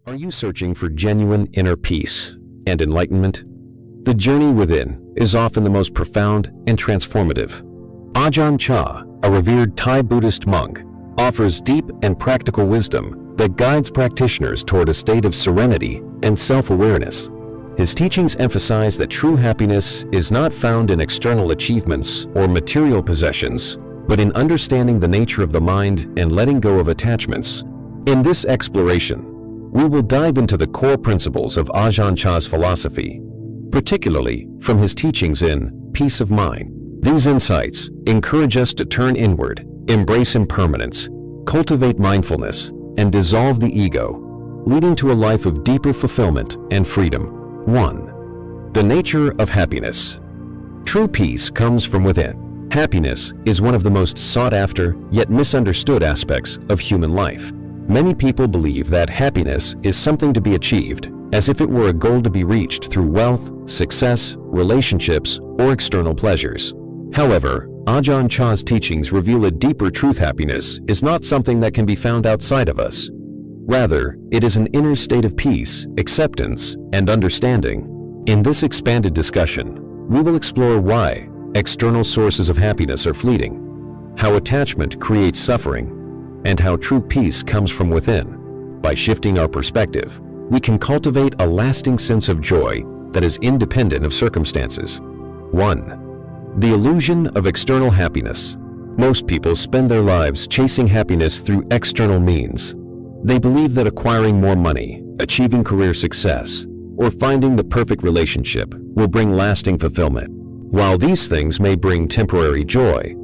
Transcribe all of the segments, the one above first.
Are you searching for genuine inner peace and enlightenment? The journey within is often the most profound and transformative. Ajahn Chah, a revered Thai Buddhist monk, offers deep and practical wisdom that guides practitioners toward a state of serenity and self-awareness. His teachings emphasize that true happiness is not found in external achievements or material possessions, but in understanding the nature of the mind and letting go of attachments. In this exploration, we will dive into the core principles of Ajahn Chah's philosophy, particularly from his teachings in Peace of Mind. These insights encourage us to turn inward, embrace impermanence, cultivate mindfulness, and dissolve the ego, leading to a life of deeper fulfillment and freedom. 1. The nature of happiness. True peace comes from within. Happiness is one of the most sought-after yet misunderstood aspects of human life. Many people believe that happiness is something to be achieved, as if it were a goal to be reached through wealth, success, relationships, or external pleasures. However, Ajahn Chah's teachings reveal a deeper truth. Happiness is not something that can be found outside of us. Rather, it is an inner state of peace, acceptance, and understanding. In this expanded discussion, we will explore why external sources of happiness are fleeting, how attachment creates suffering, and how true peace comes from within. By shifting our perspective, we can cultivate a lasting sense of joy that is independent of circumstances. 1. The illusion of external happiness. Most people spend their lives chasing happiness through external means. They believe that acquiring more money, achieving career success, or finding the perfect relationship will bring lasting fulfillment. While these things may bring temporary joy,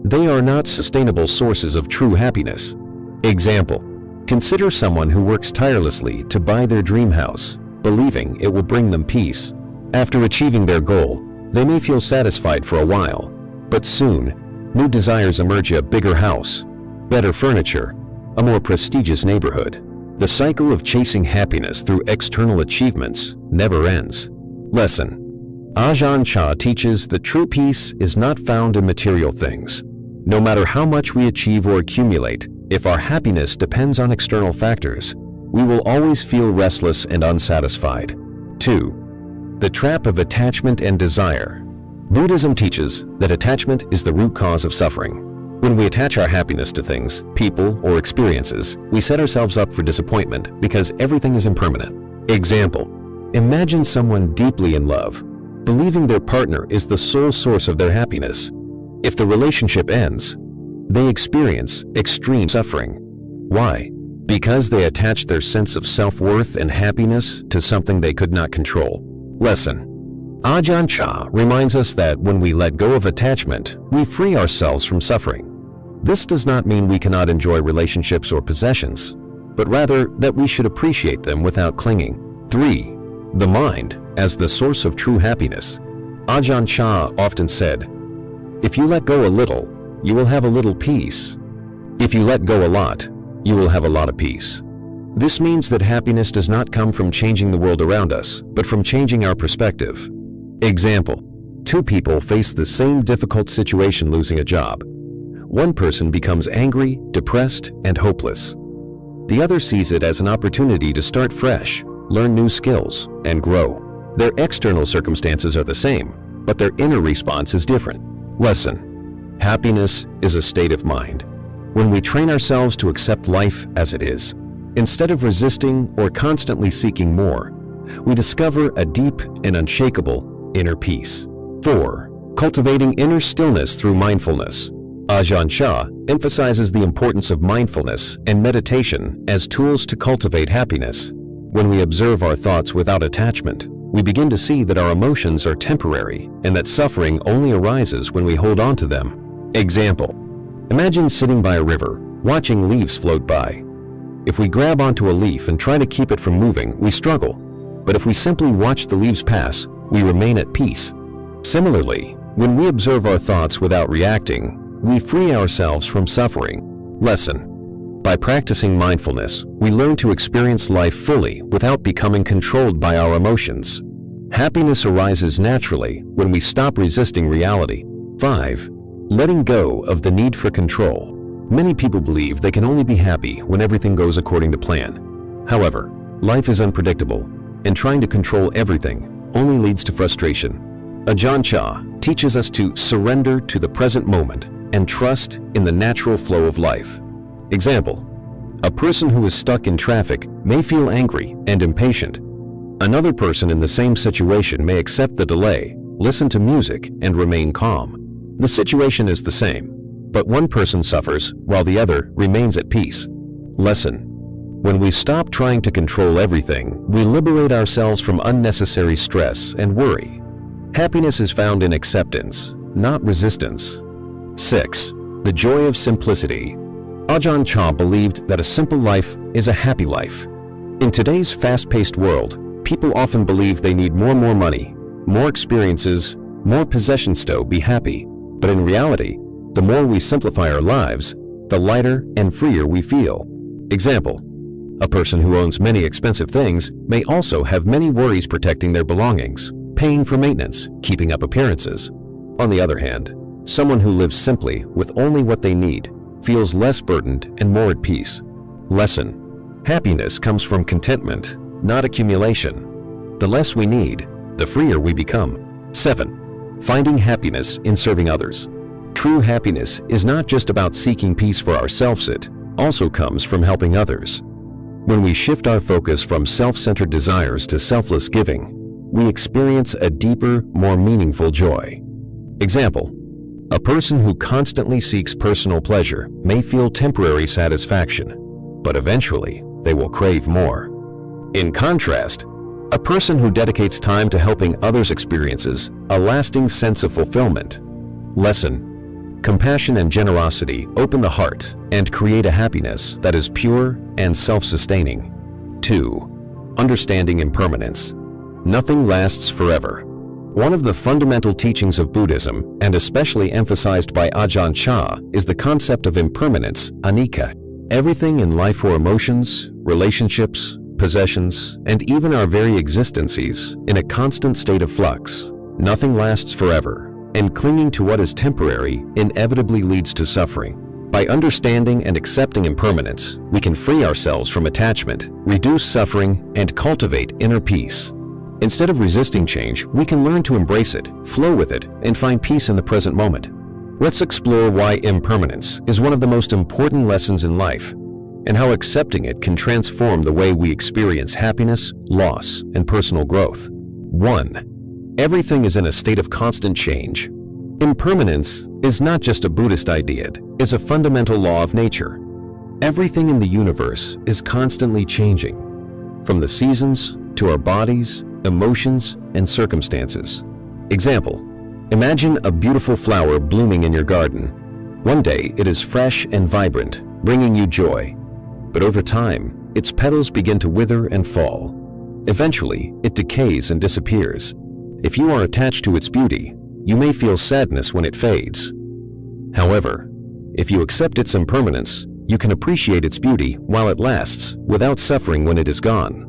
they are not sustainable sources of true happiness. Example: consider someone who works tirelessly to buy their dream house, believing it will bring them peace. After achieving their goal, they may feel satisfied for a while, but soon, new desires emerge: a bigger house, better furniture, a more prestigious neighborhood. The cycle of chasing happiness through external achievements never ends. Lesson: Ajahn Chah teaches that true peace is not found in material things. No matter how much we achieve or accumulate, if our happiness depends on external factors, we will always feel restless and unsatisfied. 2. The trap of attachment and desire. Buddhism teaches that attachment is the root cause of suffering. When we attach our happiness to things, people, or experiences, we set ourselves up for disappointment because everything is impermanent. Example: imagine someone deeply in love, believing their partner is the sole source of their happiness. If the relationship ends, they experience extreme suffering. Why? Because they attached their sense of self-worth and happiness to something they could not control. Lesson: Ajahn Chah reminds us that when we let go of attachment, we free ourselves from suffering. This does not mean we cannot enjoy relationships or possessions, but rather that we should appreciate them without clinging. 3. The mind as the source of true happiness. Ajahn Chah often said, "If you let go a little, you will have a little peace. If you let go a lot, you will have a lot of peace." This means that happiness does not come from changing the world around us, but from changing our perspective. Example: two people face the same difficult situation, losing a job. One person becomes angry, depressed, and hopeless. The other sees it as an opportunity to start fresh, learn new skills, and grow. Their external circumstances are the same, but their inner response is different. Lesson: happiness is a state of mind. When we train ourselves to accept life as it is, instead of resisting or constantly seeking more, we discover a deep and unshakable inner peace. 4. Cultivating inner stillness through mindfulness. Ajahn Chah emphasizes the importance of mindfulness and meditation as tools to cultivate happiness. When we observe our thoughts without attachment, we begin to see that our emotions are temporary and that suffering only arises when we hold on to them. Example: imagine sitting by a river, watching leaves float by. If we grab onto a leaf and try to keep it from moving, we struggle. But if we simply watch the leaves pass, we remain at peace. Similarly, when we observe our thoughts without reacting, we free ourselves from suffering. Lesson: by practicing mindfulness, we learn to experience life fully without becoming controlled by our emotions. Happiness arises naturally when we stop resisting reality. 5. Letting go of the need for control. Many people believe they can only be happy when everything goes according to plan. However, life is unpredictable, and trying to control everything only leads to frustration. Ajahn Chah teaches us to surrender to the present moment and trust in the natural flow of life. Example: a person who is stuck in traffic may feel angry and impatient. Another person in the same situation may accept the delay, listen to music, and remain calm. The situation is the same, but one person suffers while the other remains at peace. Lesson: when we stop trying to control everything, we liberate ourselves from unnecessary stress and worry. Happiness is found in acceptance, not resistance. 6. The joy of simplicity. Ajahn Chah believed that a simple life is a happy life. In today's fast-paced world, people often believe they need more money, more experiences, more possessions to be happy. But in reality, the more we simplify our lives, the lighter and freer we feel. Example: a person who owns many expensive things may also have many worries protecting their belongings, paying for maintenance, keeping up appearances. On the other hand, someone who lives simply with only what they need feels less burdened and more at peace. Lesson: happiness comes from contentment, not accumulation. The less we need, the freer we become. 7. Finding happiness in serving others. True happiness is not just about seeking peace for ourselves, it also comes from helping others. When we shift our focus from self-centered desires to selfless giving, we experience a deeper, more meaningful joy. Example: a person who constantly seeks personal pleasure may feel temporary satisfaction, but eventually they will crave more. In contrast, a person who dedicates time to helping others experiences a lasting sense of fulfillment. Lesson: compassion and generosity open the heart and create a happiness that is pure and self-sustaining. 2. Understanding impermanence. Nothing lasts forever. One of the fundamental teachings of Buddhism, and especially emphasized by Ajahn Chah, is the concept of impermanence, anicca. Everything in life, or emotions, relationships, possessions, and even our very existences, in a constant state of flux. Nothing lasts forever, and clinging to what is temporary inevitably leads to suffering. By understanding and accepting impermanence, we can free ourselves from attachment, reduce suffering, and cultivate inner peace. Instead of resisting change, we can learn to embrace it, flow with it, and find peace in the present moment. Let's explore why impermanence is one of the most important lessons in life, and how accepting it can transform the way we experience happiness, loss, and personal growth. 1. Everything is in a state of constant change. Impermanence is not just a Buddhist idea, it is a fundamental law of nature. Everything in the universe is constantly changing, from the seasons to our bodies, emotions, and circumstances. Example: imagine a beautiful flower blooming in your garden. One day it is fresh and vibrant, bringing you joy. But over time, its petals begin to wither and fall. Eventually, it decays and disappears. If you are attached to its beauty, you may feel sadness when it fades. However, if you accept its impermanence, you can appreciate its beauty while it lasts, without suffering when it is gone.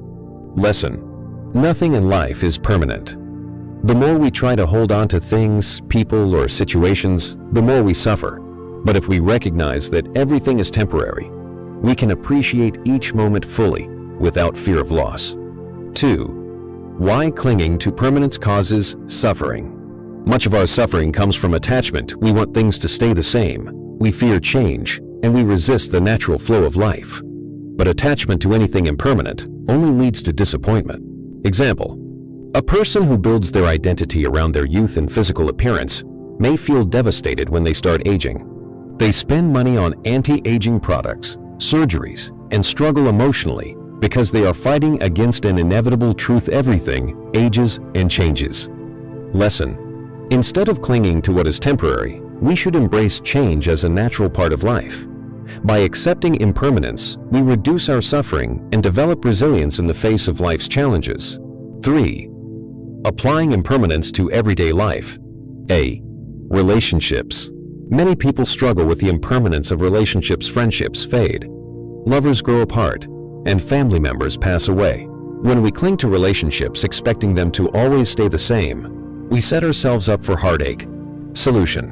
Lesson: nothing in life is permanent. The more we try to hold on to things, people, or situations, the more we suffer. But if we recognize that everything is temporary, we can appreciate each moment fully, without fear of loss. 2. Why clinging to permanence causes suffering. Much of our suffering comes from attachment. We want things to stay the same. We fear change, and we resist the natural flow of life. But attachment to anything impermanent only leads to disappointment. Example: a person who builds their identity around their youth and physical appearance may feel devastated when they start aging. They spend money on anti-aging products, surgeries, and struggle emotionally because they are fighting against an inevitable truth: everything ages and changes. Lesson: instead of clinging to what is temporary, we should embrace change as a natural part of life. By accepting impermanence, we reduce our suffering and develop resilience in the face of life's challenges. 3. Applying impermanence to everyday life. A. Relationships. Many people struggle with the impermanence of relationships. Friendships fade, lovers grow apart, and family members pass away. When we cling to relationships expecting them to always stay the same, we set ourselves up for heartache. Solution: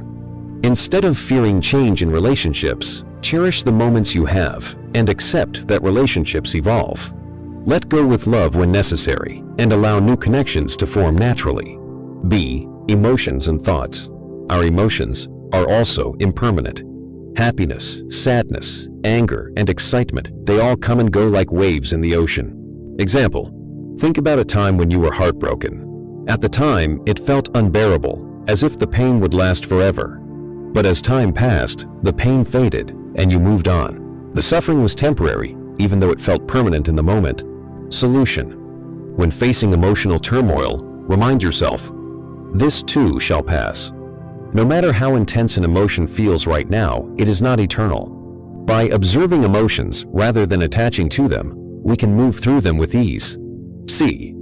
instead of fearing change in relationships, cherish the moments you have and accept that relationships evolve. Let go with love when necessary and allow new connections to form naturally. B. Emotions and thoughts. Our emotions are also impermanent. Happiness, sadness, anger, and excitement, they all come and go like waves in the ocean. Example, think about a time when you were heartbroken. At the time, it felt unbearable, as if the pain would last forever. But as time passed, the pain faded, and you moved on. The suffering was temporary, even though it felt permanent in the moment. Solution. When facing emotional turmoil, remind yourself, this too shall pass. No matter how intense an emotion feels right now, it is not eternal. By observing emotions rather than attaching to them, we can move through them with ease. C.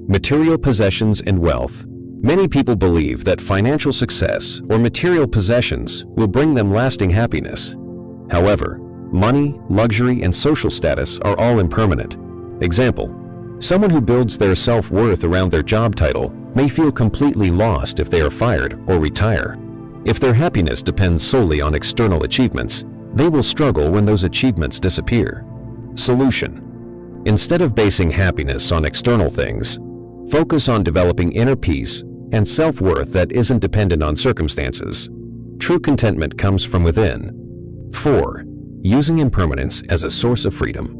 Material possessions and wealth. Many people believe that financial success or material possessions will bring them lasting happiness. However, money, luxury, and social status are all impermanent. Example, someone who builds their self-worth around their job title may feel completely lost if they are fired or retire. If their happiness depends solely on external achievements, they will struggle when those achievements disappear. Solution. Instead of basing happiness on external things, focus on developing inner peace and self-worth that isn't dependent on circumstances. True contentment comes from within. 4. Using impermanence as a source of freedom.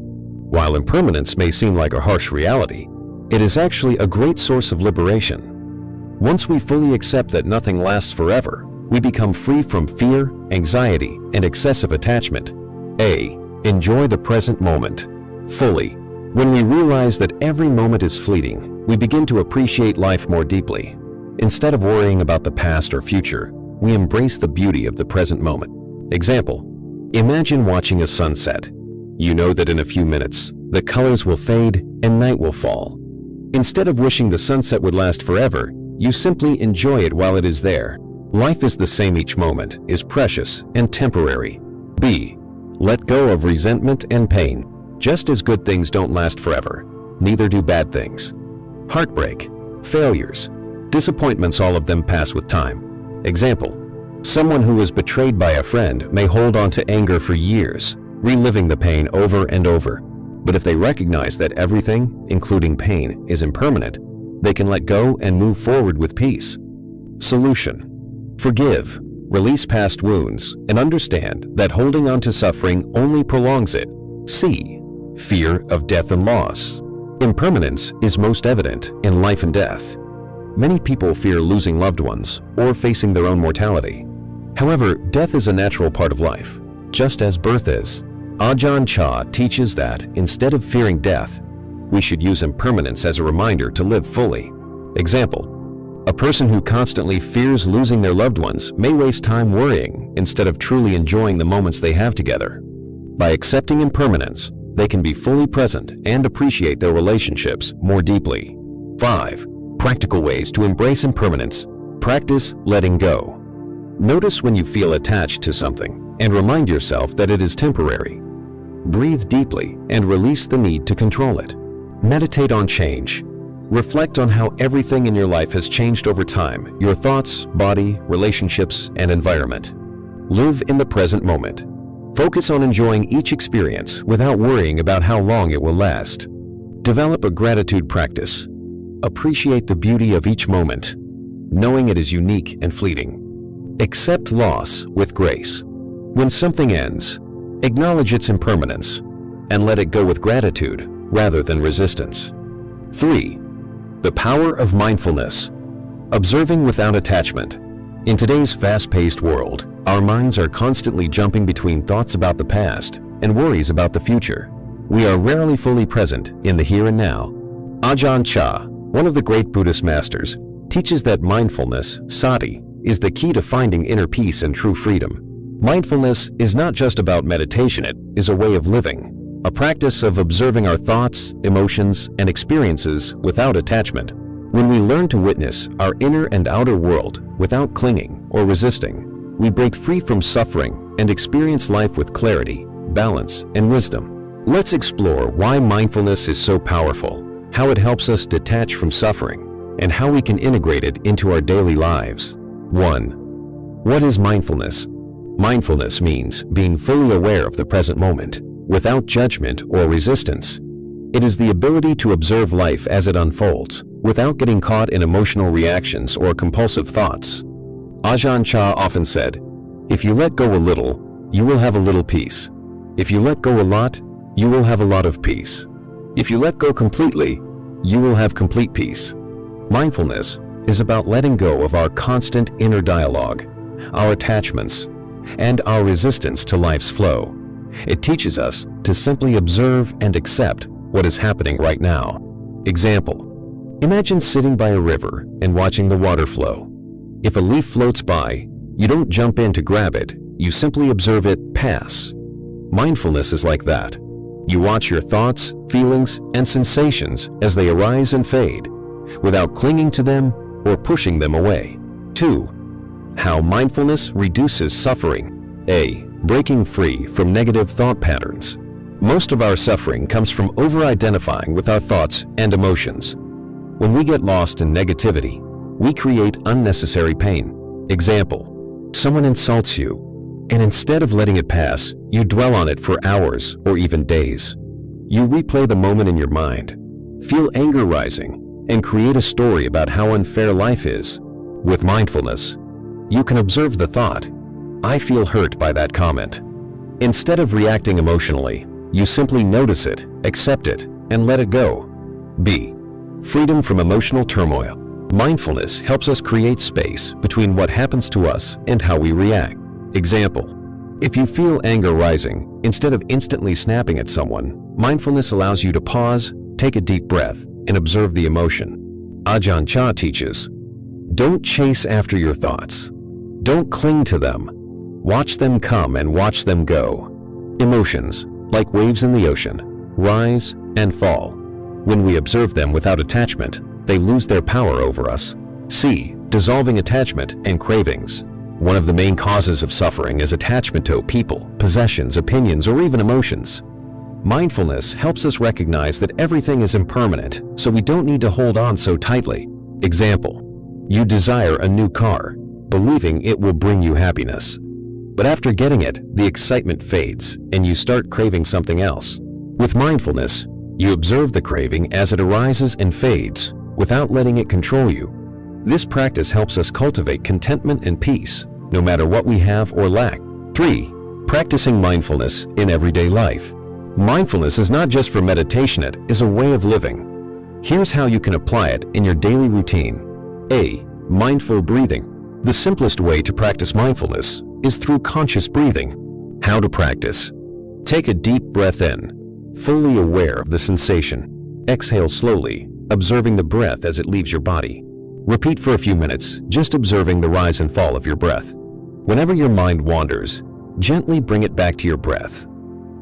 While impermanence may seem like a harsh reality, it is actually a great source of liberation. Once we fully accept that nothing lasts forever, we become free from fear, anxiety, and excessive attachment. A. Enjoy the present moment fully. When we realize that every moment is fleeting, we begin to appreciate life more deeply. Instead of worrying about the past or future, we embrace the beauty of the present moment. Example, imagine watching a sunset. You know that in a few minutes, the colors will fade and night will fall. Instead of wishing the sunset would last forever, you simply enjoy it while it is there. Life is the same, each moment is precious and temporary. B. Let go of resentment and pain. Just as good things don't last forever, neither do bad things. Heartbreak, failures, disappointments, all of them pass with time. Example, someone who was betrayed by a friend may hold on to anger for years, reliving the pain over and over. But if they recognize that everything, including pain, is impermanent, they can let go and move forward with peace. Solution. Forgive, release past wounds, and understand that holding on to suffering only prolongs it. C. Fear of death and loss. Impermanence is most evident in life and death. Many people fear losing loved ones or facing their own mortality. However, death is a natural part of life, just as birth is. Ajahn Chah teaches that instead of fearing death, we should use impermanence as a reminder to live fully. Example, a person who constantly fears losing their loved ones may waste time worrying instead of truly enjoying the moments they have together. By accepting impermanence, they can be fully present and appreciate their relationships more deeply. 5. Practical ways to embrace impermanence. Practice letting go. Notice when you feel attached to something and remind yourself that it is temporary. Breathe deeply and release the need to control it. Meditate on change. Reflect on how everything in your life has changed over time, your thoughts, body, relationships, and environment. Live in the present moment. Focus on enjoying each experience without worrying about how long it will last. Develop a gratitude practice. Appreciate the beauty of each moment, knowing it is unique and fleeting. Accept loss with grace. When something ends, acknowledge its impermanence and let it go with gratitude rather than resistance. 3. The power of mindfulness. Observing without attachment. In today's fast-paced world, our minds are constantly jumping between thoughts about the past and worries about the future. We are rarely fully present in the here and now. Ajahn Chah, one of the great Buddhist masters, teaches that mindfulness, sati, is the key to finding inner peace and true freedom. Mindfulness is not just about meditation, it is a way of living. A practice of observing our thoughts, emotions, and experiences without attachment. When we learn to witness our inner and outer world without clinging or resisting, we break free from suffering and experience life with clarity, balance, and wisdom. Let's explore why mindfulness is so powerful, how it helps us detach from suffering, and how we can integrate it into our daily lives. 1. What is mindfulness? Mindfulness means being fully aware of the present moment, without judgment or resistance. It is the ability to observe life as it unfolds, without getting caught in emotional reactions or compulsive thoughts. Ajahn Chah often said, "If you let go a little, you will have a little peace. If you let go a lot, you will have a lot of peace. If you let go completely, you will have complete peace." Mindfulness is about letting go of our constant inner dialogue, our attachments, and our resistance to life's flow. It teaches us to simply observe and accept what is happening right now. Example: imagine sitting by a river and watching the water flow. If a leaf floats by, you don't jump in to grab it, you simply observe it pass. Mindfulness is like that. You watch your thoughts, feelings, and sensations as they arise and fade, without clinging to them or pushing them away. 2. How mindfulness reduces suffering. A. Breaking free from negative thought patterns. Most of our suffering comes from over-identifying with our thoughts and emotions. When we get lost in negativity, we create unnecessary pain. Example: someone insults you, and instead of letting it pass, you dwell on it for hours or even days. You replay the moment in your mind, feel anger rising, and create a story about how unfair life is. With mindfulness, you can observe the thought, "I feel hurt by that comment." Instead of reacting emotionally, you simply notice it, accept it, and let it go. B. Freedom from emotional turmoil. Mindfulness helps us create space between what happens to us and how we react. Example: if you feel anger rising, instead of instantly snapping at someone, mindfulness allows you to pause, take a deep breath, and observe the emotion. Ajahn Chah teaches, don't chase after your thoughts. Don't cling to them. Watch them come and watch them go. Emotions, like waves in the ocean, rise and fall. When we observe them without attachment, they lose their power over us. C. Dissolving attachment and cravings. One of the main causes of suffering is attachment to people, possessions, opinions, or even emotions. Mindfulness helps us recognize that everything is impermanent, so we don't need to hold on so tightly. Example: you desire a new car, believing it will bring you happiness. But after getting it, the excitement fades, and you start craving something else. With mindfulness, you observe the craving as it arises and fades, without letting it control you. This practice helps us cultivate contentment and peace, no matter what we have or lack. 3. Practicing mindfulness in everyday life. Mindfulness is not just for meditation, it is a way of living. Here's how you can apply it in your daily routine. A. Mindful breathing. The simplest way to practice mindfulness is through conscious breathing. How to practice. Take a deep breath in, fully aware of the sensation. Exhale slowly, observing the breath as it leaves your body. Repeat for a few minutes, just observing the rise and fall of your breath. Whenever your mind wanders, gently bring it back to your breath.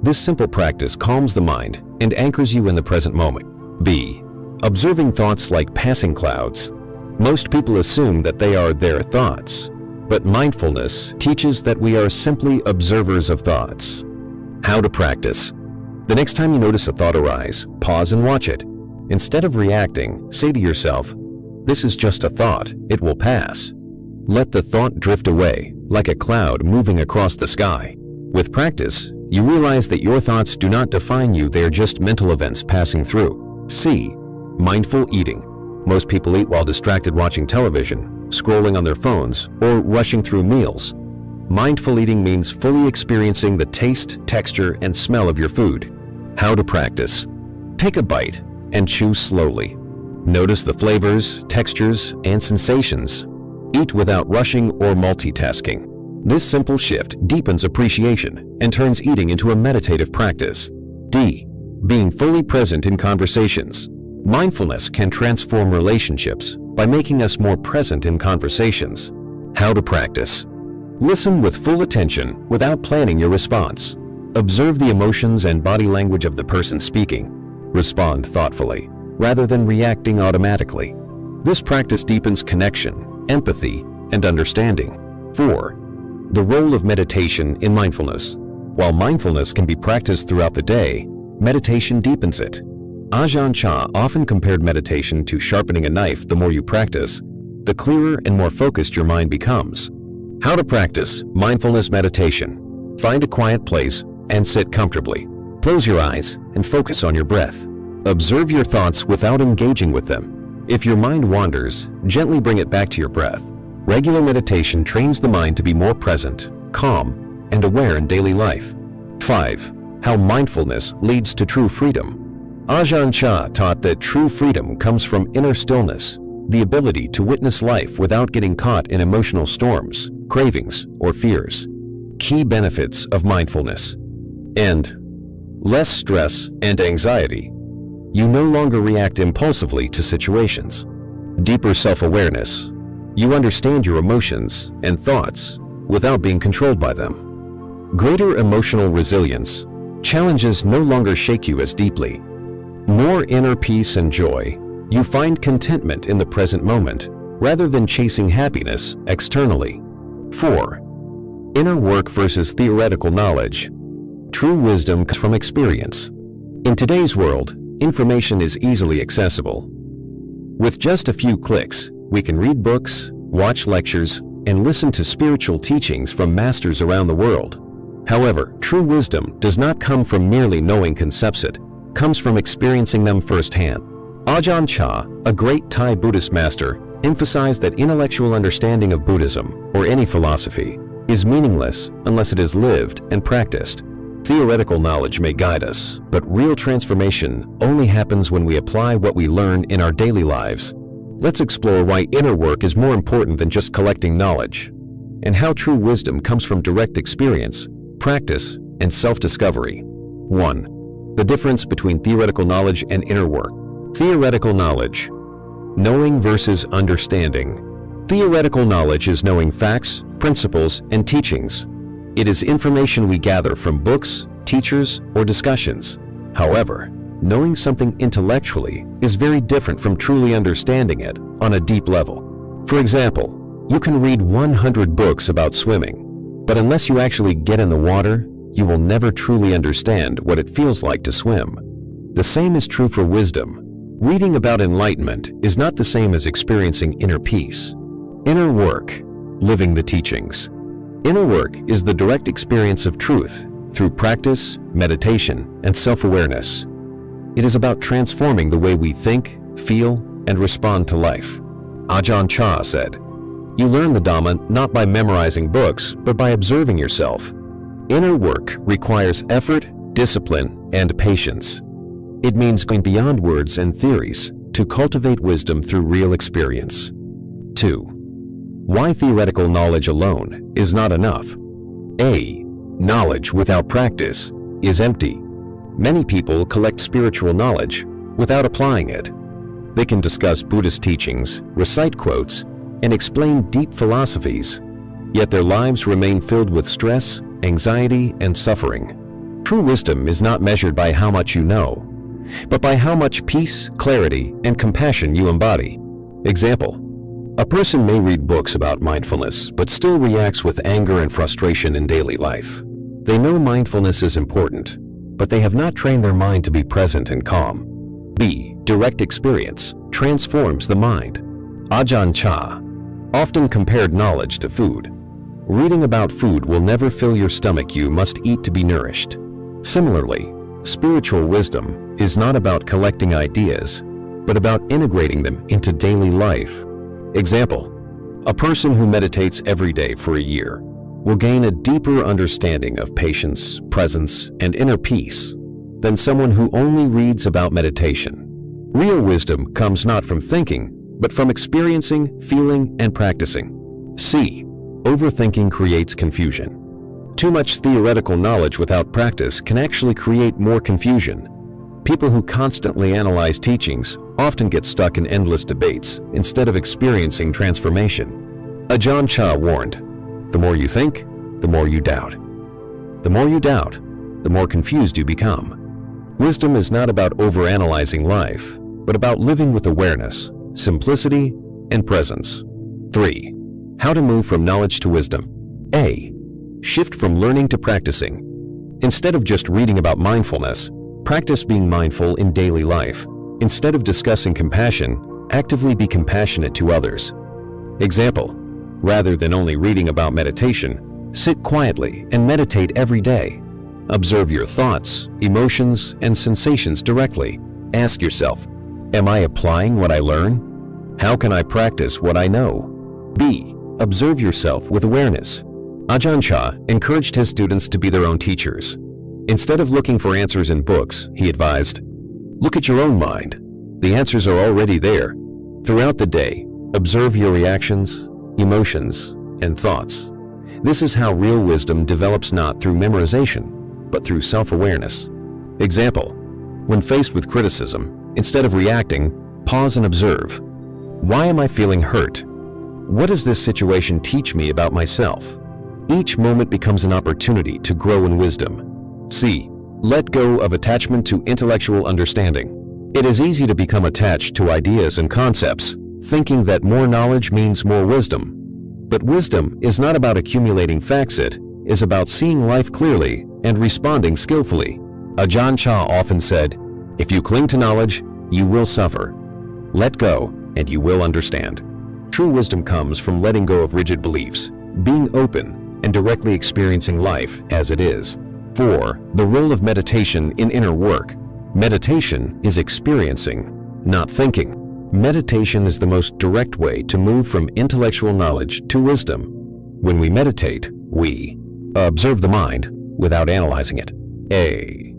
This simple practice calms the mind and anchors you in the present moment. B. Observing thoughts like passing clouds. Most people assume that they are their thoughts, but mindfulness teaches that we are simply observers of thoughts. How to practice. The next time you notice a thought arise, pause and watch it. Instead of reacting, say to yourself, "This is just a thought, it will pass." Let the thought drift away, like a cloud moving across the sky. With practice, you realize that your thoughts do not define you, they are just mental events passing through. C. Mindful eating. Most people eat while distracted watching television, scrolling on their phones, or rushing through meals. Mindful eating means fully experiencing the taste, texture, and smell of your food. How to practice. Take a bite and chew slowly. Notice the flavors, textures, and sensations. Eat without rushing or multitasking. This simple shift deepens appreciation and turns eating into a meditative practice. D. Being fully present in conversations. Mindfulness can transform relationships by making us more present in conversations. How to practice. Listen with full attention without planning your response. Observe the emotions and body language of the person speaking. Respond thoughtfully, rather than reacting automatically. This practice deepens connection, empathy, and understanding. 4. The role of meditation in mindfulness. While mindfulness can be practiced throughout the day, meditation deepens it. Ajahn Chah often compared meditation to sharpening a knife. The more you practice, the clearer and more focused your mind becomes. How to practice mindfulness meditation. Find a quiet place and sit comfortably. Close your eyes and focus on your breath. Observe your thoughts without engaging with them. If your mind wanders, gently bring it back to your breath. Regular meditation trains the mind to be more present, calm, and aware in daily life. 5. How mindfulness leads to true freedom. Ajahn Chah taught that true freedom comes from inner stillness, the ability to witness life without getting caught in emotional storms, cravings, or fears. Key benefits of mindfulness. And less stress and anxiety. You no longer react impulsively to situations. Deeper self-awareness. You understand your emotions and thoughts without being controlled by them. Greater emotional resilience. Challenges no longer shake you as deeply. More inner peace and joy. You find contentment in the present moment rather than chasing happiness externally. 4. Inner work versus theoretical knowledge. True wisdom comes from experience. In today's world, information is easily accessible. With just a few clicks, we can read books, watch lectures, and listen to spiritual teachings from masters around the world. However, true wisdom does not come from merely knowing concepts, it comes from experiencing them firsthand. Ajahn Chah, a great Thai Buddhist master, emphasized that intellectual understanding of Buddhism, or any philosophy, is meaningless unless it is lived and practiced. Theoretical knowledge may guide us, but real transformation only happens when we apply what we learn in our daily lives. Let's explore why inner work is more important than just collecting knowledge, and how true wisdom comes from direct experience, practice, and self-discovery. 1. The difference between theoretical knowledge and inner work. Theoretical knowledge. Knowing versus understanding. Theoretical knowledge is knowing facts, principles, and teachings. It is information we gather from books, teachers, or discussions. However, knowing something intellectually is very different from truly understanding it on a deep level. For example, you can read 100 books about swimming, but unless you actually get in the water, you will never truly understand what it feels like to swim. The same is true for wisdom. Reading about enlightenment is not the same as experiencing inner peace. Inner work, living the teachings. Inner work is the direct experience of truth through practice, meditation, and self-awareness. It is about transforming the way we think, feel, and respond to life. Ajahn Chah said, "You learn the Dhamma not by memorizing books, but by observing yourself." Inner work requires effort, discipline, and patience. It means going beyond words and theories to cultivate wisdom through real experience. 2. Why theoretical knowledge alone is not enough. A. Knowledge without practice is empty. Many people collect spiritual knowledge without applying it. They can discuss Buddhist teachings, recite quotes, and explain deep philosophies, yet their lives remain filled with stress, anxiety, and suffering. True wisdom is not measured by how much you know, but by how much peace, clarity, and compassion you embody. Example: a person may read books about mindfulness, but still reacts with anger and frustration in daily life. They know mindfulness is important, but they have not trained their mind to be present and calm. B. Direct experience transforms the mind. Ajahn Chah often compared knowledge to food. Reading about food will never fill your stomach, you must eat to be nourished. Similarly, spiritual wisdom is not about collecting ideas, but about integrating them into daily life. Example: a person who meditates every day for a year will gain a deeper understanding of patience, presence, and inner peace than someone who only reads about meditation. Real wisdom comes not from thinking, but from experiencing, feeling, and practicing. C. Overthinking creates confusion. Too much theoretical knowledge without practice can actually create more confusion. People who constantly analyze teachings often get stuck in endless debates instead of experiencing transformation. Ajahn Chah warned, "The more you think, the more you doubt. The more you doubt, the more confused you become." Wisdom is not about overanalyzing life, but about living with awareness, simplicity, and presence. 3. How to move from knowledge to wisdom. A. Shift from learning to practicing. Instead of just reading about mindfulness, practice being mindful in daily life. Instead of discussing compassion, actively be compassionate to others. Example: rather than only reading about meditation, sit quietly and meditate every day. Observe your thoughts, emotions, and sensations directly, Ask yourself, am I applying what I learn? How can I practice what I know? B. Observe yourself with awareness. Ajahn Chah encouraged his students to be their own teachers. Instead of looking for answers in books, he advised, look at your own mind. The answers are already there. Throughout the day, observe your reactions, emotions, and thoughts. This is how real wisdom develops, not through memorization, but through self-awareness. Example, when faced with criticism, instead of reacting, pause and observe. Why am I feeling hurt? What does this situation teach me about myself? Each moment becomes an opportunity to grow in wisdom. C. Let go of attachment to intellectual understanding. It is easy to become attached to ideas and concepts, thinking that more knowledge means more wisdom. But wisdom is not about accumulating facts, it is about seeing life clearly and responding skillfully. Ajahn Chah often said, if you cling to knowledge, you will suffer. Let go, and you will understand. True wisdom comes from letting go of rigid beliefs, being open, and directly experiencing life as it is. 4. The role of meditation in inner work. Meditation is experiencing, not thinking. Meditation is the most direct way to move from intellectual knowledge to wisdom. When we meditate, we observe the mind without analyzing it. A.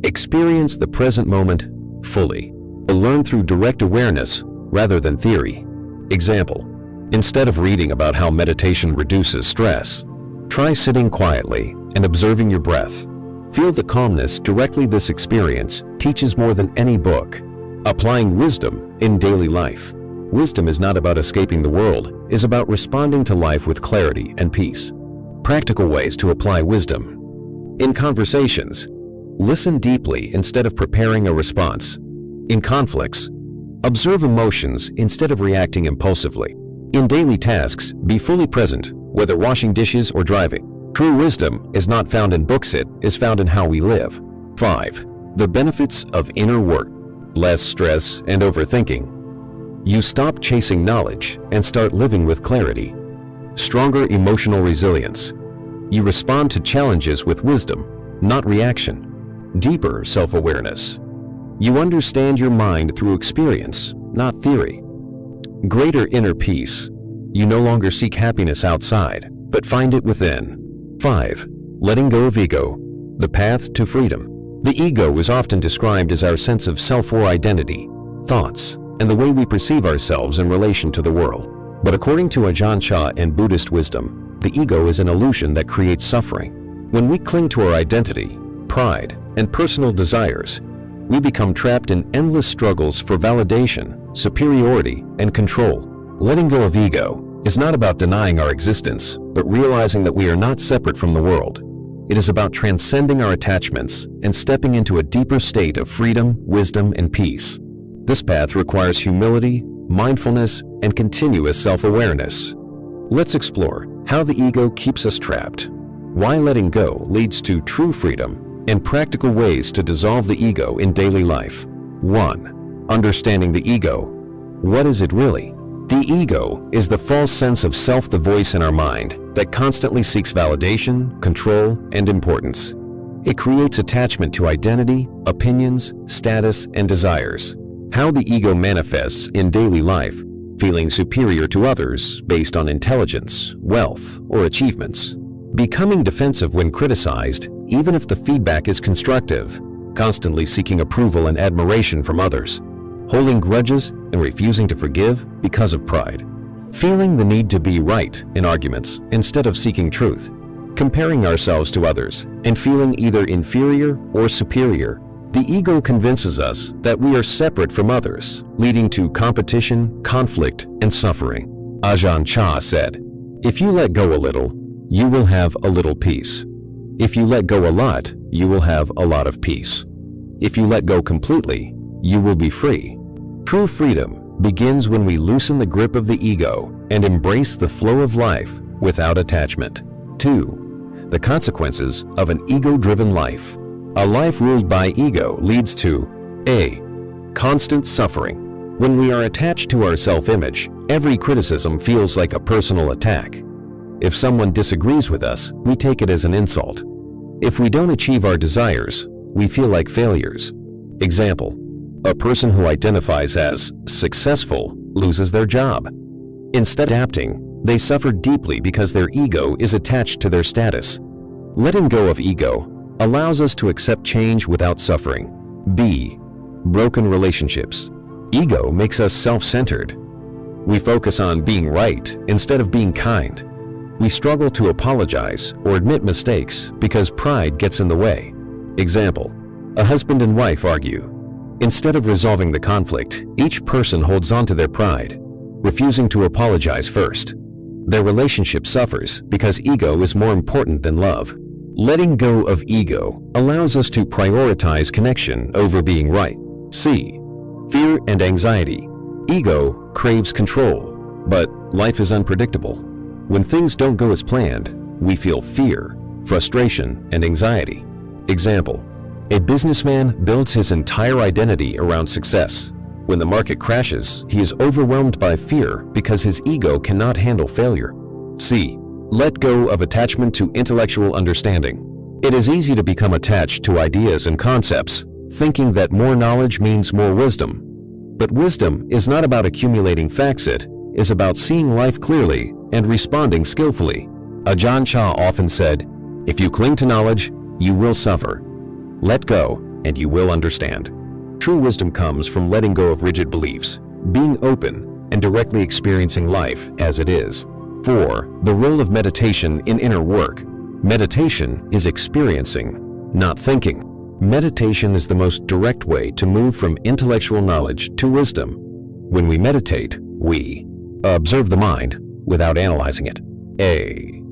Experience the present moment fully. Learn through direct awareness rather than theory. Example, instead of reading about how meditation reduces stress, try sitting quietly and observing your breath. Feel the calmness directly. This experience teaches more than any book. Applying wisdom in daily life. Wisdom is not about escaping the world, it is about responding to life with clarity and peace. Practical ways to apply wisdom. In conversations, listen deeply instead of preparing a response. In conflicts, observe emotions instead of reacting impulsively. In daily tasks, be fully present, whether washing dishes or driving. True wisdom is not found in books, it is found in how we live. 5. The benefits of inner work. Less stress and overthinking. You stop chasing knowledge and start living with clarity. Stronger emotional resilience. You respond to challenges with wisdom, not reaction. Deeper self-awareness. You understand your mind through experience, not theory. Greater inner peace. You no longer seek happiness outside, but find it within. 5. Letting go of ego. The path to freedom. The ego is often described as our sense of self or identity, thoughts, and the way we perceive ourselves in relation to the world. But according to Ajahn Chah and Buddhist wisdom, the ego is an illusion that creates suffering. When we cling to our identity, pride, and personal desires, we become trapped in endless struggles for validation, superiority, and control. Letting go of ego is not about denying our existence, but realizing that we are not separate from the world. It is about transcending our attachments and stepping into a deeper state of freedom, wisdom, and peace. This path requires humility, mindfulness, and continuous self-awareness. Let's explore how the ego keeps us trapped, why letting go leads to true freedom, and practical ways to dissolve the ego in daily life. 1. Understanding the ego. What is it really? The ego is the false sense of self, the voice in our mind that constantly seeks validation, control, and importance. It creates attachment to identity, opinions, status, and desires. How the ego manifests in daily life: feeling superior to others based on intelligence, wealth, or achievements. Becoming defensive when criticized, even if the feedback is constructive. Constantly seeking approval and admiration from others. Holding grudges and refusing to forgive because of pride. Feeling the need to be right in arguments instead of seeking truth. Comparing ourselves to others and feeling either inferior or superior. The ego convinces us that we are separate from others, leading to competition, conflict, and suffering. Ajahn Chah said, "If you let go a little, you will have a little peace. If you let go a lot, you will have a lot of peace. If you let go completely, you will be free." True freedom begins when we loosen the grip of the ego and embrace the flow of life without attachment. 2. The consequences of an ego-driven life. A life ruled by ego leads to A. Constant suffering. When we are attached to our self-image, every criticism feels like a personal attack. If someone disagrees with us, we take it as an insult. If we don't achieve our desires, we feel like failures. Example: A person who identifies as successful loses their job. Instead of adapting, they suffer deeply because their ego is attached to their status. Letting go of ego allows us to accept change without suffering. B. Broken relationships. Ego makes us self-centered. We focus on being right instead of being kind. We struggle to apologize or admit mistakes because pride gets in the way. Example: a husband and wife argue. Instead of resolving the conflict, each person holds on to their pride, refusing to apologize first. Their relationship suffers because ego is more important than love. Letting go of ego allows us to prioritize connection over being right. C. Fear and anxiety. Ego craves control, but life is unpredictable. When things don't go as planned, we feel fear, frustration, and anxiety. Example: a businessman builds his entire identity around success. When the market crashes, he is overwhelmed by fear because his ego cannot handle failure. C. Let go of attachment to intellectual understanding. It is easy to become attached to ideas and concepts, thinking that more knowledge means more wisdom. But wisdom is not about accumulating facts, it is about seeing life clearly and responding skillfully. Ajahn Chah often said, "If you cling to knowledge, you will suffer. Let go, and you will understand." True wisdom comes from letting go of rigid beliefs, being open, and directly experiencing life as it is. 4. The role of meditation in inner work. Meditation is experiencing, not thinking. Meditation is the most direct way to move from intellectual knowledge to wisdom. When we meditate, we observe the mind without analyzing it. A.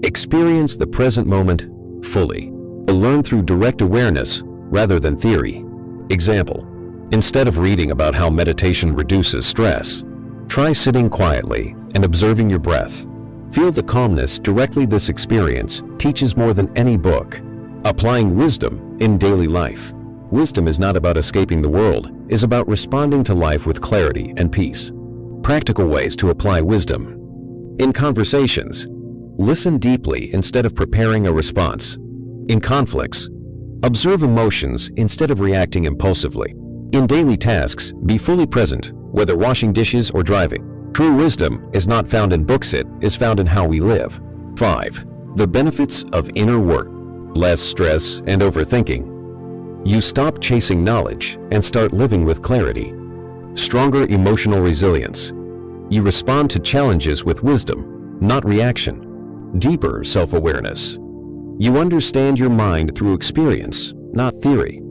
Experience the present moment fully. Learn through direct awareness rather than theory. Example: instead of reading about how meditation reduces stress, try sitting quietly and observing your breath. Feel the calmness directly. This experience teaches more than any book. Applying wisdom in daily life. Wisdom is not about escaping the world, it is about responding to life with clarity and peace. Practical ways to apply wisdom. In conversations, listen deeply instead of preparing a response. In conflicts, observe emotions instead of reacting impulsively. In daily tasks, be fully present, whether washing dishes or driving. True wisdom is not found in books, it is found in how we live. 5. The benefits of inner work. Less stress and overthinking. You stop chasing knowledge and start living with clarity. Stronger emotional resilience. You respond to challenges with wisdom, not reaction. Deeper self-awareness. You understand your mind through experience, not theory.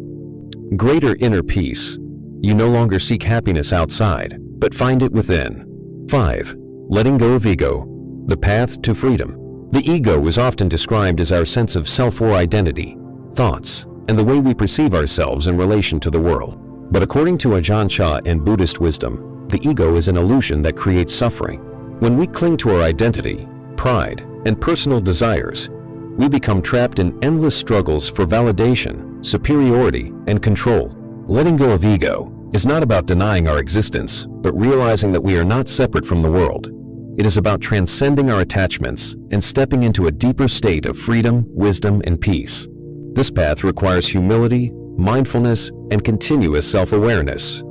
Greater inner peace. You no longer seek happiness outside, but find it within. 5. Letting go of ego. The path to freedom. The ego is often described as our sense of self or identity, thoughts, and the way we perceive ourselves in relation to the world. But according to Ajahn Chah and Buddhist wisdom, the ego is an illusion that creates suffering. When we cling to our identity, pride, and personal desires, we become trapped in endless struggles for validation, superiority, and control. Letting go of ego is not about denying our existence, but realizing that we are not separate from the world. It is about transcending our attachments and stepping into a deeper state of freedom, wisdom, and peace. This path requires humility, mindfulness, and continuous self-awareness.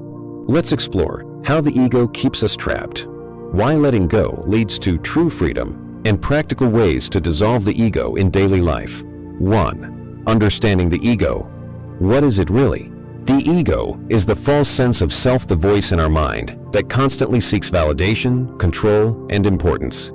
Let's explore how the ego keeps us trapped, why letting go leads to true freedom, and practical ways to dissolve the ego in daily life. 1. Understanding the ego. What is it really? The ego is the false sense of self, the voice in our mind that constantly seeks validation, control, and importance.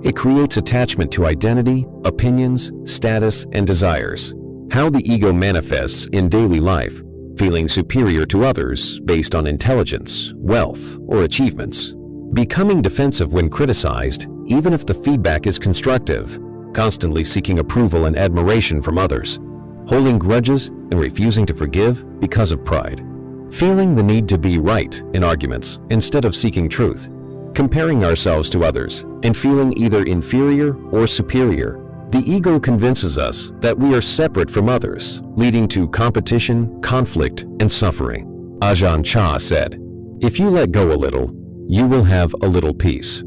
It creates attachment to identity, opinions, status, and desires. How the ego manifests in daily life: feeling superior to others based on intelligence, wealth, or achievements. Becoming defensive when criticized, even if the feedback is constructive. Constantly seeking approval and admiration from others. Holding grudges and refusing to forgive because of pride. Feeling the need to be right in arguments instead of seeking truth. Comparing ourselves to others and feeling either inferior or superior. The ego convinces us that we are separate from others, leading to competition, conflict, and suffering. Ajahn Chah said, "If you let go a little, you will have a little peace.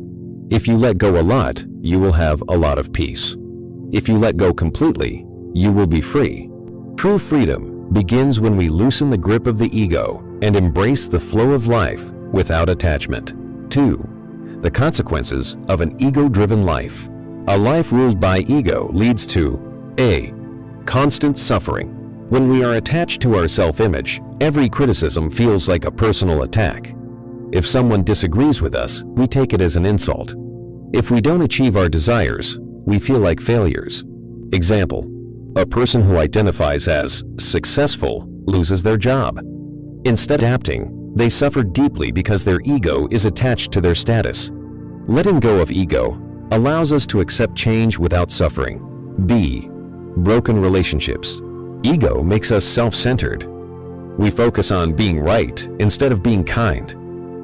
If you let go a lot, you will have a lot of peace. If you let go completely, you will be free." True freedom begins when we loosen the grip of the ego and embrace the flow of life without attachment. 2. The consequences of an ego-driven life. A life ruled by ego leads to A. Constant suffering. When we are attached to our self-image, every criticism feels like a personal attack. If someone disagrees with us, we take it as an insult. If we don't achieve our desires, we feel like failures. Example: a person who identifies as successful loses their job. Instead of adapting, they suffer deeply because their ego is attached to their status. Letting go of ego allows us to accept change without suffering. B. Broken relationships. Ego makes us self-centered. We focus on being right instead of being kind.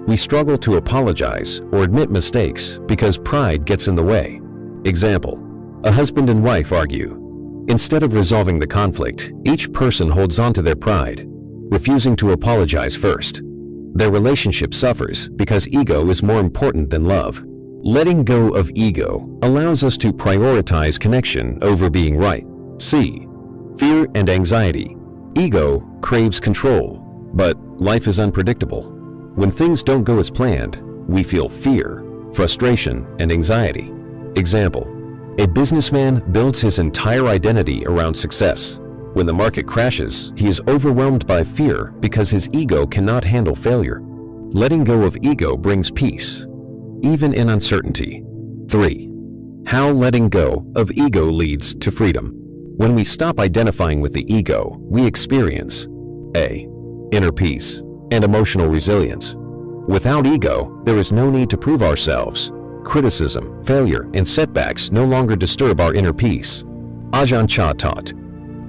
We struggle to apologize or admit mistakes because pride gets in the way. Example: a husband and wife argue. Instead of resolving the conflict, each person holds on to their pride, refusing to apologize first. Their relationship suffers because ego is more important than love. Letting go of ego allows us to prioritize connection over being right. C. Fear and anxiety. Ego craves control, but life is unpredictable. When things don't go as planned, we feel fear, frustration, and anxiety. Example: a businessman builds his entire identity around success. When the market crashes, he is overwhelmed by fear because his ego cannot handle failure. Letting go of ego brings peace, even in uncertainty. 3. How letting go of ego leads to freedom. When we stop identifying with the ego, we experience A. Inner peace and emotional resilience. Without ego, there is no need to prove ourselves. Criticism, failure, and setbacks no longer disturb our inner peace. Ajahn Chah taught,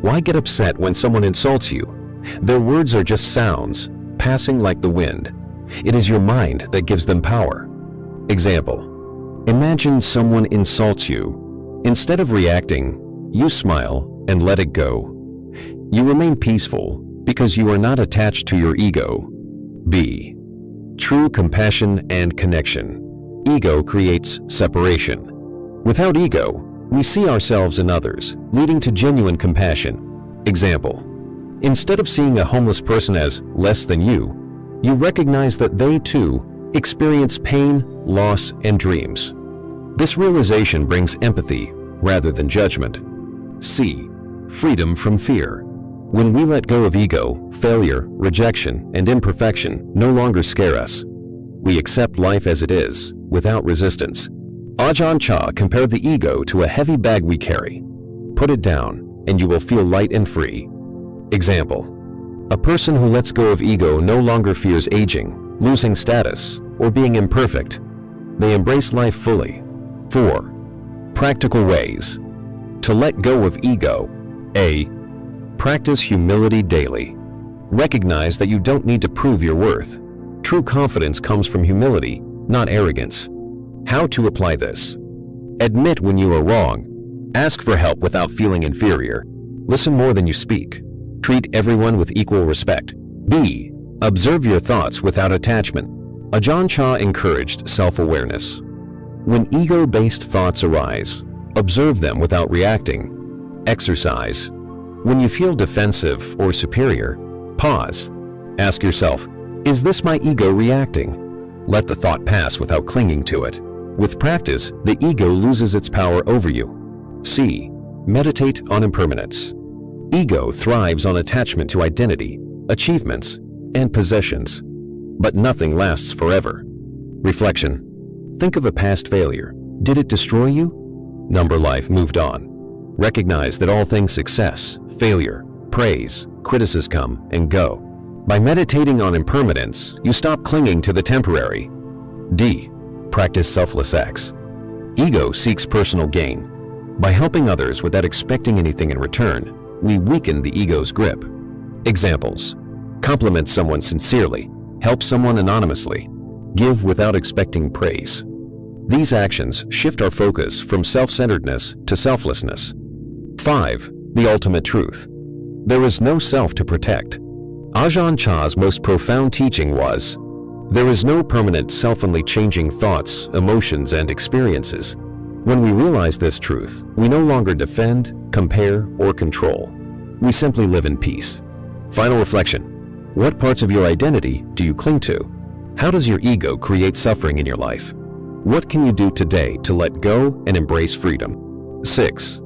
"Why get upset when someone insults you? Their words are just sounds, passing like the wind. It is your mind that gives them power." Example: imagine someone insults you. Instead of reacting, you smile and let it go. You remain peaceful because you are not attached to your ego. B. True compassion and connection. Ego creates separation. Without ego, we see ourselves in others, leading to genuine compassion. Example: instead of seeing a homeless person as less than you recognize that they too experience pain, loss, and dreams. This realization brings empathy rather than judgment. C. Freedom from fear. When we let go of ego, failure, rejection, and imperfection no longer scare us. We accept life as it is, without resistance. Ajahn Chah compared the ego to a heavy bag we carry. Put it down, and you will feel light and free. Example: a person who lets go of ego no longer fears aging, losing status, or being imperfect. They embrace life fully. 4. Practical ways to let go of ego. A. Practice humility daily. Recognize that you don't need to prove your worth. True confidence comes from humility, not arrogance. How to apply this? Admit when you are wrong. Ask for help without feeling inferior. Listen more than you speak. Treat everyone with equal respect. B. Observe your thoughts without attachment. Ajahn Chah encouraged self-awareness. When ego-based thoughts arise, observe them without reacting. Exercise. When you feel defensive or superior, pause. Ask yourself, is this my ego reacting? Let the thought pass without clinging to it. With practice, the ego loses its power over you. C. Meditate on impermanence. Ego thrives on attachment to identity, achievements, and possessions. But nothing lasts forever. Reflection. Think of a past failure. Did it destroy you? Number life moved on. Recognize that all things success, failure, praise, criticism come and go. By meditating on impermanence, you stop clinging to the temporary. D. Practice selfless acts. Ego seeks personal gain. By helping others without expecting anything in return, we weaken the ego's grip. Examples: compliment someone sincerely, help someone anonymously, give without expecting praise. These actions shift our focus from self-centeredness to selflessness. 5. The ultimate truth. There is no self to protect. Ajahn Chah's most profound teaching was, there is no permanent self-only changing thoughts, emotions, and experiences. When we realize this truth, we no longer defend, compare, or control. We simply live in peace. Final reflection. What parts of your identity do you cling to? How does your ego create suffering in your life? What can you do today to let go and embrace freedom? 6.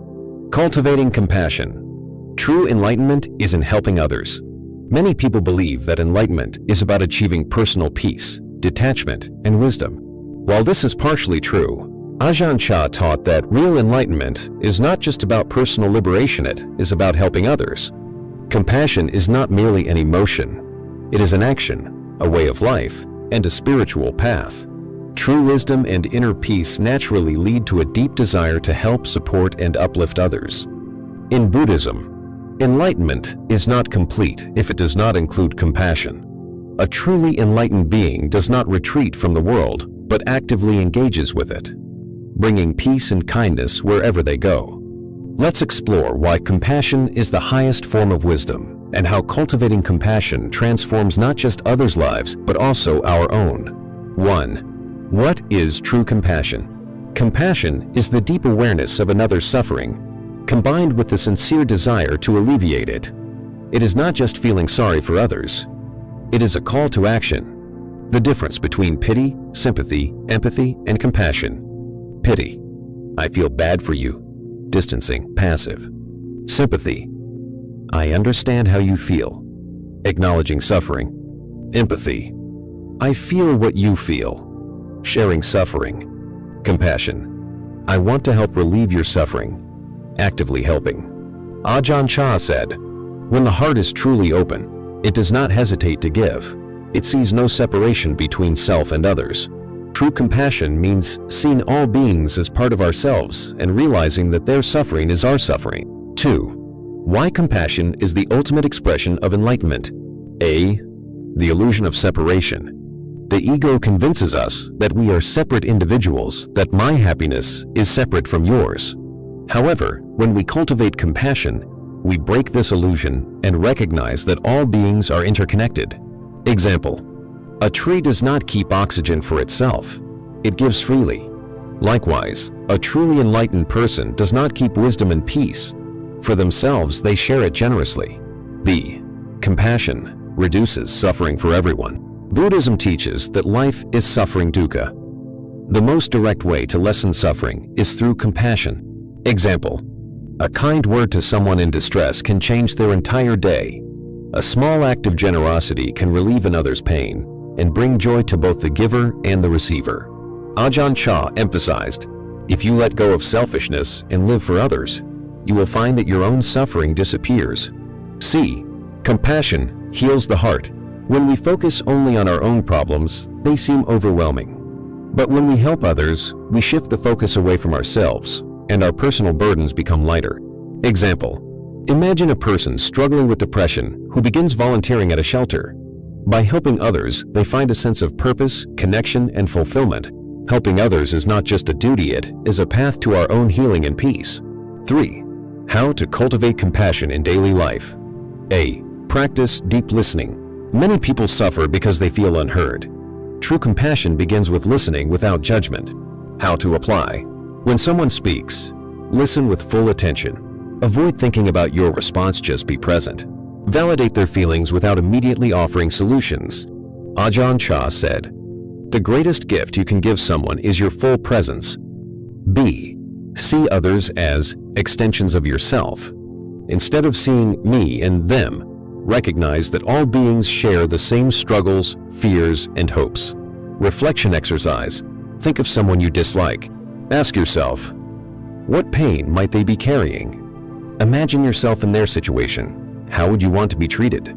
Cultivating compassion. True enlightenment is in helping others. Many people believe that enlightenment is about achieving personal peace, detachment, and wisdom. While this is partially true, Ajahn Chah taught that real enlightenment is not just about personal liberation, it is about helping others. Compassion is not merely an emotion. It is an action, a way of life, and a spiritual path. True wisdom and inner peace naturally lead to a deep desire to help, support, and uplift others. In Buddhism, enlightenment is not complete if it does not include compassion. A truly enlightened being does not retreat from the world, but actively engages with it, bringing peace and kindness wherever they go. Let's explore why compassion is the highest form of wisdom and how cultivating compassion transforms not just others' lives, but also our own. 1. What is true compassion? Compassion is the deep awareness of another's suffering, combined with the sincere desire to alleviate it. It is not just feeling sorry for others. It is a call to action. The difference between pity, sympathy, empathy, and compassion. Pity. I feel bad for you. Distancing, passive. Sympathy. I understand how you feel. Acknowledging suffering. Empathy. I feel what you feel. Sharing suffering. Compassion. I want to help relieve your suffering. Actively helping. Ajahn Chah said, "When the heart is truly open, it does not hesitate to give. It sees no separation between self and others." True compassion means seeing all beings as part of ourselves and realizing that their suffering is our suffering. 2. Why compassion is the ultimate expression of enlightenment. A. The illusion of separation. The ego convinces us that we are separate individuals, that my happiness is separate from yours. However, when we cultivate compassion, we break this illusion and recognize that all beings are interconnected. Example. A tree does not keep oxygen for itself. It gives freely. Likewise, a truly enlightened person does not keep wisdom and peace. For themselves, they share it generously. B. Compassion reduces suffering for everyone. Buddhism teaches that life is suffering dukkha. The most direct way to lessen suffering is through compassion. Example. A kind word to someone in distress can change their entire day. A small act of generosity can relieve another's pain and bring joy to both the giver and the receiver. Ajahn Chah emphasized, if you let go of selfishness and live for others, you will find that your own suffering disappears. C. Compassion heals the heart. When we focus only on our own problems, they seem overwhelming. But when we help others, we shift the focus away from ourselves, and our personal burdens become lighter. Example. Imagine a person struggling with depression who begins volunteering at a shelter. By helping others, they find a sense of purpose, connection, and fulfillment. Helping others is not just a duty, it is a path to our own healing and peace. 3. How to cultivate compassion in daily life. A. Practice deep listening. Many people suffer because they feel unheard. True compassion begins with listening without judgment. How to apply. When someone speaks, listen with full attention. Avoid thinking about your response, just be present. Validate their feelings without immediately offering solutions. Ajahn Chah said, "The greatest gift you can give someone is your full presence." B. See others as extensions of yourself. Instead of seeing me and them, recognize that all beings share the same struggles, fears, and hopes. Reflection exercise. Think of someone you dislike. Ask yourself, what pain might they be carrying? Imagine yourself in their situation. How would you want to be treated?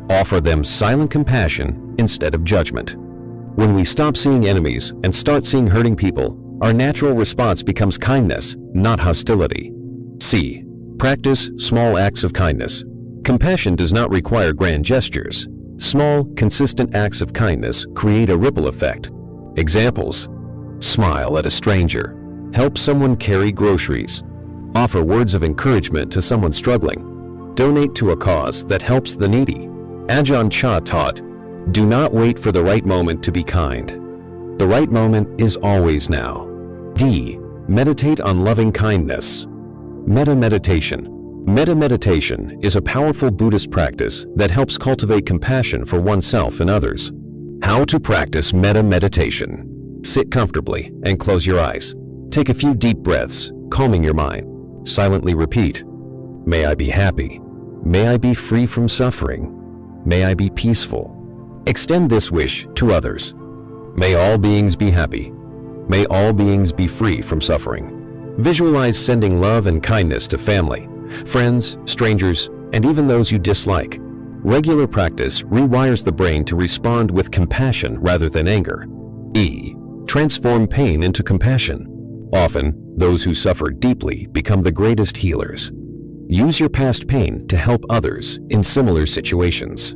Offer them silent compassion instead of judgment. When we stop seeing enemies and start seeing hurting people, our natural response becomes kindness, not hostility. C. Practice small acts of kindness. Compassion does not require grand gestures. Small, consistent acts of kindness create a ripple effect. Examples. Smile at a stranger. Help someone carry groceries. Offer words of encouragement to someone struggling. Donate to a cause that helps the needy. Ajahn Chah taught, do not wait for the right moment to be kind. The right moment is always now. D. Meditate on loving kindness. Metta meditation. Metta meditation is a powerful Buddhist practice that helps cultivate compassion for oneself and others. How to practice metta meditation. Sit comfortably and close your eyes. Take a few deep breaths, calming your mind. Silently repeat, "May I be happy. May I be free from suffering. May I be peaceful." Extend this wish to others. May all beings be happy. May all beings be free from suffering. Visualize sending love and kindness to family, friends, strangers, and even those you dislike. Regular practice rewires the brain to respond with compassion rather than anger. E. Transform pain into compassion. Often, those who suffer deeply become the greatest healers. Use your past pain to help others in similar situations.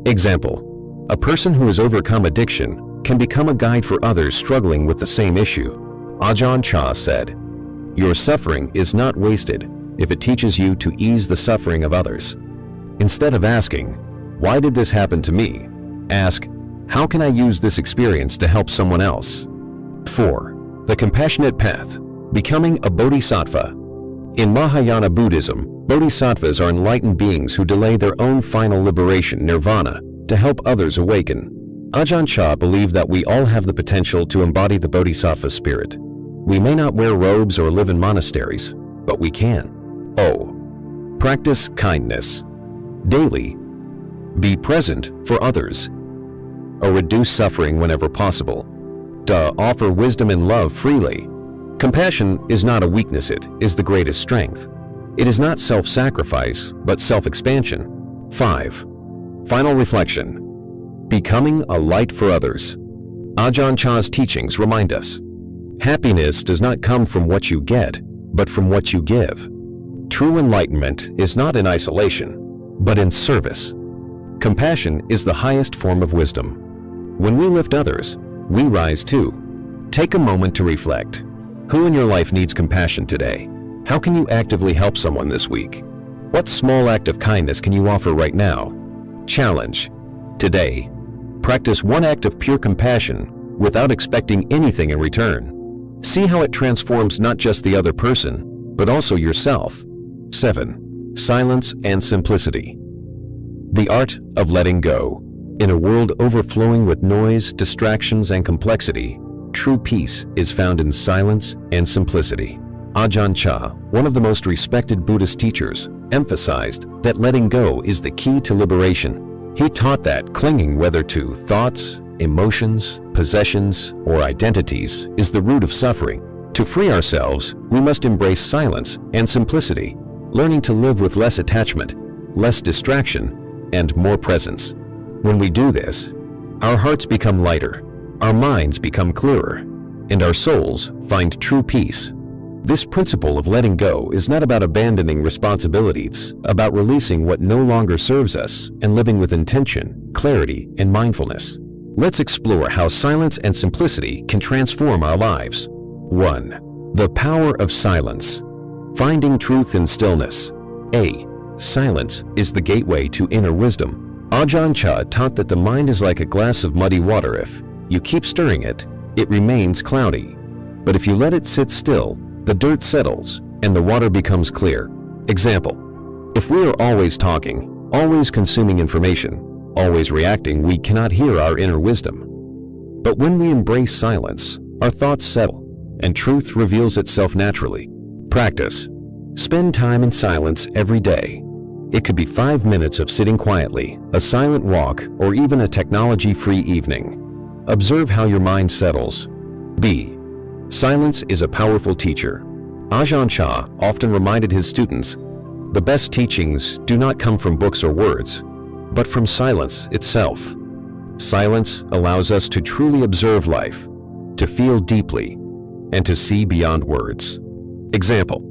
Example: a person who has overcome addiction can become a guide for others struggling with the same issue. Ajahn Chah said, "Your suffering is not wasted if it teaches you to ease the suffering of others." Instead of asking, "Why did this happen to me?" ask, "How can I use this experience to help someone else?" 4. The compassionate path. Becoming a bodhisattva. In Mahayana Buddhism, bodhisattvas are enlightened beings who delay their own final liberation, nirvana, to help others awaken. Ajahn Chah believed that we all have the potential to embody the bodhisattva spirit. We may not wear robes or live in monasteries, but we can. O. Practice kindness. Daily. Be present for others. O. Reduce suffering whenever possible. D. Offer wisdom and love freely. Compassion is not a weakness, it is the greatest strength. It is not self-sacrifice, but self-expansion. 5. Final reflection. Becoming a light for others. Ajahn Chah's teachings remind us, happiness does not come from what you get, but from what you give. True enlightenment is not in isolation, but in service. Compassion is the highest form of wisdom. When we lift others, we rise too. Take a moment to reflect. Who in your life needs compassion today? How can you actively help someone this week? What small act of kindness can you offer right now? Challenge. Today, practice one act of pure compassion without expecting anything in return. See how it transforms not just the other person, but also yourself. 7. Silence and simplicity. The art of letting go. In a world overflowing with noise, distractions, and complexity, true peace is found in silence and simplicity. Ajahn Chah, one of the most respected Buddhist teachers, emphasized that letting go is the key to liberation. He taught that clinging, whether to thoughts, emotions, possessions, or identities, is the root of suffering. To free ourselves, we must embrace silence and simplicity, learning to live with less attachment, less distraction, and more presence. When we do this, our hearts become lighter, our minds become clearer, and our souls find true peace. This principle of letting go is not about abandoning responsibilities, it's about releasing what no longer serves us and living with intention, clarity, and mindfulness. Let's explore how silence and simplicity can transform our lives. 1. The power of silence. Finding truth in stillness. A. Silence is the gateway to inner wisdom. Ajahn Chah taught that the mind is like a glass of muddy water. If you keep stirring it, it remains cloudy. But if you let it sit still, the dirt settles and the water becomes clear. Example: if we are always talking, always consuming information, always reacting, we cannot hear our inner wisdom. But when we embrace silence, our thoughts settle and truth reveals itself naturally. Practice. Spend time in silence every day. It could be 5 minutes of sitting quietly, a silent walk, or even a technology-free evening. Observe how your mind settles. B. Silence is a powerful teacher. Ajahn Chah often reminded his students, the best teachings do not come from books or words, but from silence itself. Silence allows us to truly observe life, to feel deeply, and to see beyond words. Example: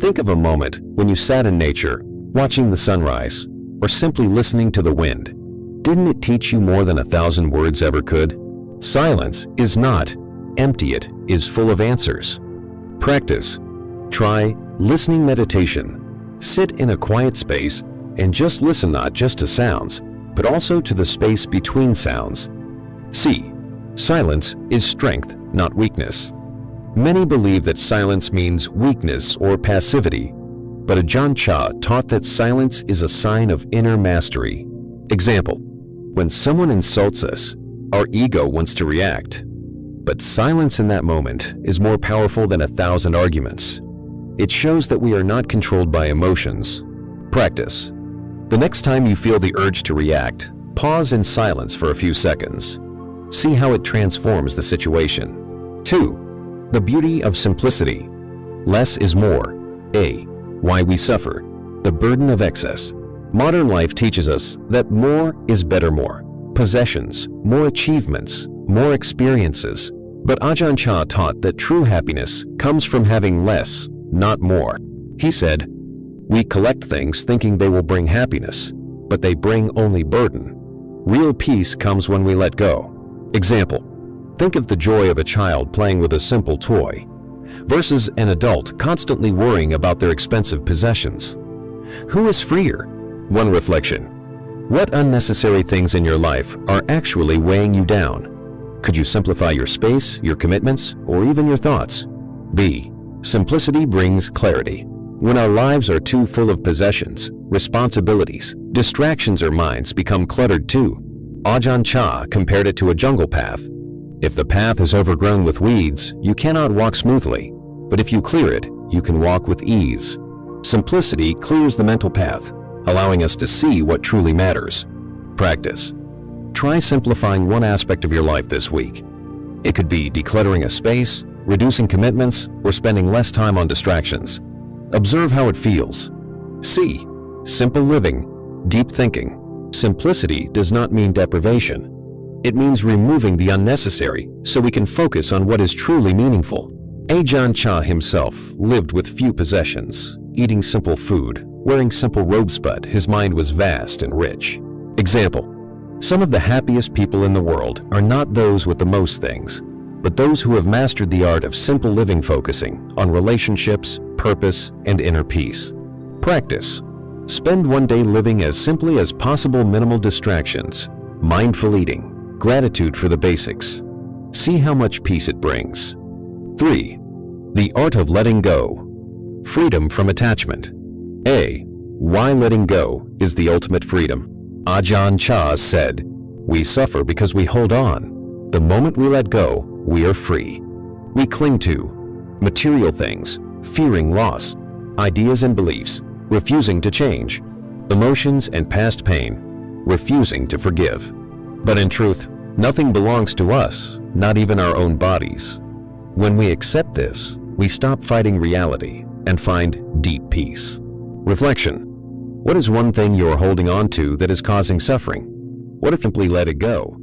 think of a moment when you sat in nature, watching the sunrise, or simply listening to the wind. Didn't it teach you more than 1,000 words ever could? Silence is not empty, it is full of answers. Practice. Try listening meditation. Sit in a quiet space and just listen, not just to sounds, but also to the space between sounds. C. Silence is strength, not weakness. Many believe that silence means weakness or passivity, but Ajahn Chah taught that silence is a sign of inner mastery. Example: when someone insults us, our ego wants to react. But silence in that moment is more powerful than 1,000 arguments. It shows that we are not controlled by emotions. Practice. The next time you feel the urge to react, pause in silence for a few seconds. See how it transforms the situation. 2. The beauty of simplicity. Less is more. A. Why we suffer. The burden of excess. Modern life teaches us that more is better more. Possessions, more achievements, more experiences. But Ajahn Chah taught that true happiness comes from having less, not more. He said, "We collect things thinking they will bring happiness, but they bring only burden. Real peace comes when we let go." Example: think of the joy of a child playing with a simple toy versus an adult constantly worrying about their expensive possessions. Who is freer? One reflection: what unnecessary things in your life are actually weighing you down? Could you simplify your space, your commitments, or even your thoughts? B. Simplicity brings clarity. When our lives are too full of possessions, responsibilities, distractions, our minds become cluttered too. Ajahn Chah compared it to a jungle path. If the path is overgrown with weeds, you cannot walk smoothly. But if you clear it, you can walk with ease. Simplicity clears the mental path, allowing us to see what truly matters. Practice. Try simplifying one aspect of your life this week. It could be decluttering a space, reducing commitments, or spending less time on distractions. Observe how it feels. C. Simple living, deep thinking. Simplicity does not mean deprivation. It means removing the unnecessary so we can focus on what is truly meaningful. Ajahn Chah himself lived with few possessions, eating simple food, wearing simple robes, but his mind was vast and rich. Example: some of the happiest people in the world are not those with the most things, but those who have mastered the art of simple living, focusing on relationships, purpose, and inner peace. Practice. Spend one day living as simply as possible, minimal distractions, mindful eating, gratitude for the basics. See how much peace it brings. 3. The art of letting go. Freedom from attachment. A. Why letting go is the ultimate freedom. Ajahn Chah said, "We suffer because we hold on. The moment we let go, we are free." We cling to material things, fearing loss, ideas and beliefs, refusing to change, emotions and past pain, refusing to forgive. But in truth, nothing belongs to us, not even our own bodies. When we accept this, we stop fighting reality and find deep peace. Reflection. What is one thing you are holding on to that is causing suffering? What if you simply let it go?